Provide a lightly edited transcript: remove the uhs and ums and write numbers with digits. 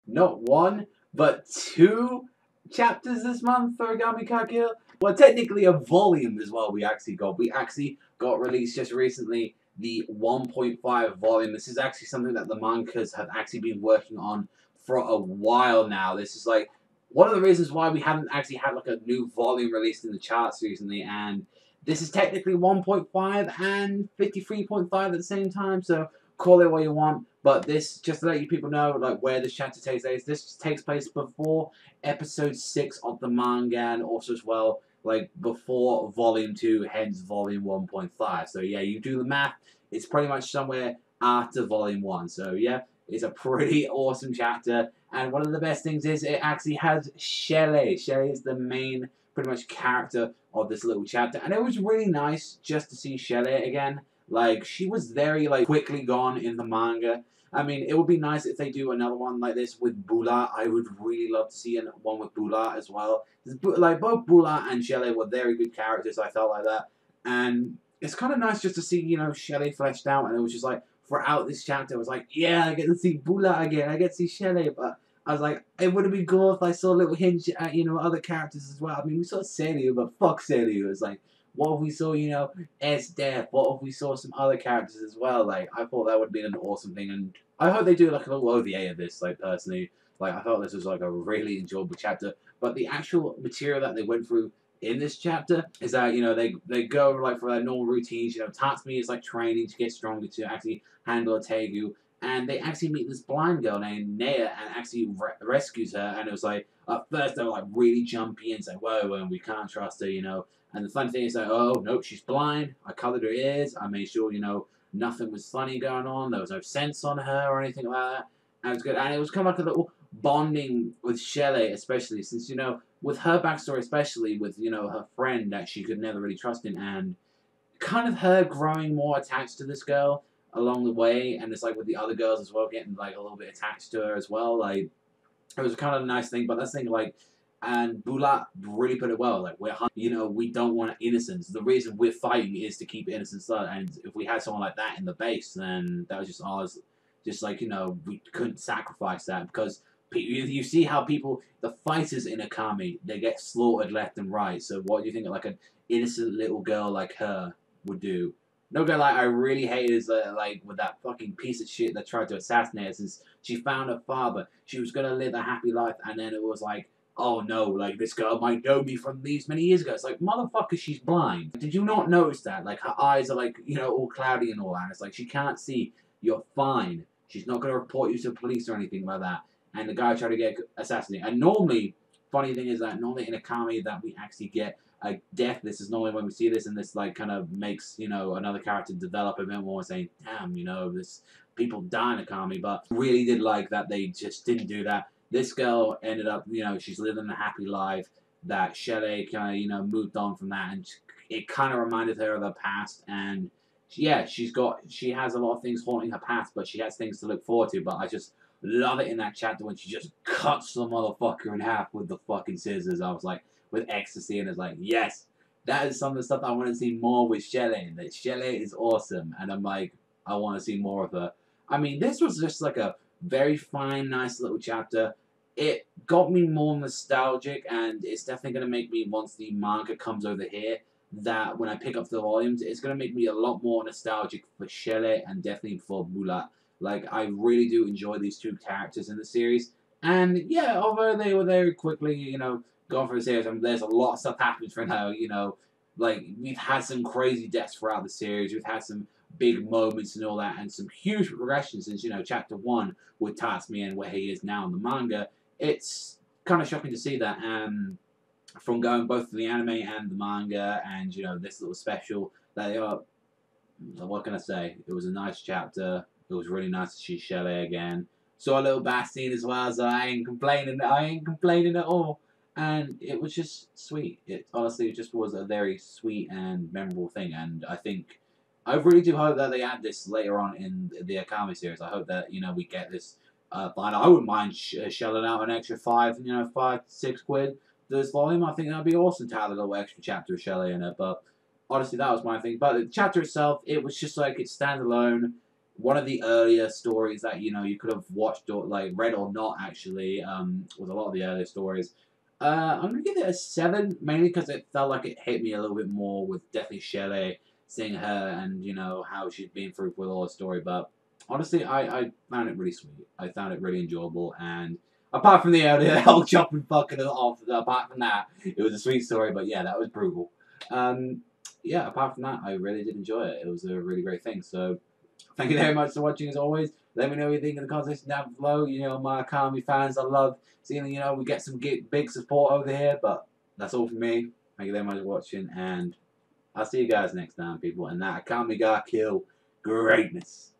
not one, but two chapters this month for Akame ga Kill. Well, technically a volume as well we actually got. We actually got released just recently the 1.5 volume. This is actually something that the mangas have actually been working on for a while now. This is like one of the reasons why we haven't actually had like a new volume released in the charts recently, and this is technically 1.5 and 53.5 at the same time, so call it what you want. But this, just to let you people know, like where this chapter takes place, this takes place before episode 6 of the manga, and also as well, like before volume 2, hence volume 1.5. So yeah, you do the math, it's pretty much somewhere after volume 1. So yeah, it's a pretty awesome chapter, and one of the best things is it actually has Sheele. Sheele is the main, pretty much, character of this little chapter, and it was really nice just to see Sheele again. Like, she was very, like, quickly gone in the manga. I mean, it would be nice if they do another one like this with Bulat. I would really love to see one with Bulat as well. Like, both Bulat and Sheele were very good characters, I felt like that. And it's kind of nice just to see, you know, Sheele fleshed out, and it was just like, throughout this chapter, it was like, yeah, I get to see Bulat again, I get to see Sheele, but I was like, it would have been cool if I saw a little hint at, you know, other characters as well. I mean, we saw Celia, but fuck Celia. It was like, what if we saw, you know, Esdeath? What if we saw some other characters as well? Like, I thought that would be an awesome thing, and I hope they do like a little OVA of this, like, personally. Like, I thought this was like a really enjoyable chapter, but the actual material that they went through in this chapter is that, you know, they go like for their normal routines. You know, Tatsumi is like training to get stronger to actually handle a Tegu, and they actually meet this blind girl named Nea and actually rescues her. And it was like, at first they were like really jumpy and say, whoa, we can't trust her, you know. And the funny thing is like, oh no, she's blind. I covered her ears. I made sure, you know, nothing was funny going on. There was no sense on her or anything like that. And it was good, and it was kind of like a little bonding with Sheele, especially since, you know, with her backstory, especially with, you know, her friend that she could never really trust in, and kind of her growing more attached to this girl along the way, and it's like with the other girls as well, getting like a little bit attached to her as well. Like, it was kind of a nice thing, but that's the thing, like, and Bulat really put it well. Like, you know, we don't want innocence. The reason we're fighting is to keep innocence alive, and if we had someone like that in the base, then that was just ours. Just like, you know, we couldn't sacrifice that, because you see how people, the fighters in Akame, they get slaughtered left and right. So what do you think like an innocent little girl like her would do? No girl, like, I really hate is like with that fucking piece of shit that tried to assassinate her since she found her father. She was gonna live a happy life, and then it was like, oh no, like, this girl might know me from these many years ago. It's like, motherfucker, she's blind. Did you not notice that? Like, her eyes are like, you know, all cloudy and all that. It's like, she can't see. You're fine. She's not gonna report you to the police or anything like that. And the guy tried to get assassinated. And normally, funny thing is that normally in Akame that we actually get a death. This is normally when we see this, and this like kind of makes, you know, another character develop a bit more, saying, damn, you know, this people die in Akame. But really did like that they just didn't do that. This girl ended up, you know, she's living a happy life. That Sheele kind of, you know, moved on from that, and it kind of reminded her of her past. And yeah, she has a lot of things haunting her past, but she has things to look forward to. But I just love it in that chapter when she just cuts the motherfucker in half with the fucking scissors. I was like, with ecstasy, and it's like, yes, that is some of the stuff I want to see more with Sheele. That Sheele is awesome, and I'm like, I want to see more of her. I mean, this was just like a very fine, nice little chapter. It got me more nostalgic, and it's definitely going to make me, once the manga comes over here, that when I pick up the volumes, it's going to make me a lot more nostalgic for Sheele and definitely for Bulat. Like, I really do enjoy these two characters in the series. And yeah, although they were very quickly, you know, gone for the series, I mean, there's a lot of stuff happening for now, you know. Like, we've had some crazy deaths throughout the series. We've had some big moments and all that, and some huge progression since, you know, chapter 1 with Tatsumi and where he is now in the manga. It's kind of shocking to see that. From going both to the anime and the manga, and, you know, this little special, that they are, what can I say? It was a nice chapter. It was really nice to see Sheele again. Saw a little bath scene as well, so I ain't complaining. I ain't complaining at all. And it was just sweet. It honestly just was a very sweet and memorable thing. And I think, I really do hope that they add this later on in the Akame series. I hope that, you know, we get this final. I wouldn't mind shelling out an extra 5, you know, 5 to 6 quid for this volume. I think that'd be awesome to have a little extra chapter of Sheele in it. But honestly, that was my thing. But the chapter itself, it was just like, it's standalone. one of the earlier stories that, you know, you could have watched or, like, read or not, actually, with a lot of the earlier stories. I'm going to give it a 7, mainly because it felt like it hit me a little bit more with definitely Sheele, seeing her and, you know, how she's been through with all the story. But honestly, I found it really sweet. I found it really enjoyable. And apart from the earlier hell jumping fucking off, apart from that, it was a sweet story. But yeah, that was brutal. Yeah, apart from that, I really did enjoy it. It was a really great thing. So thank you very much for watching as always. Let me know what you think in the comments section down below. You know, my Akame fans, I love seeing, you know, we get some big support over here. But that's all from me. Thank you very much for watching. And I'll see you guys next time, people. And that Akame ga kill greatness.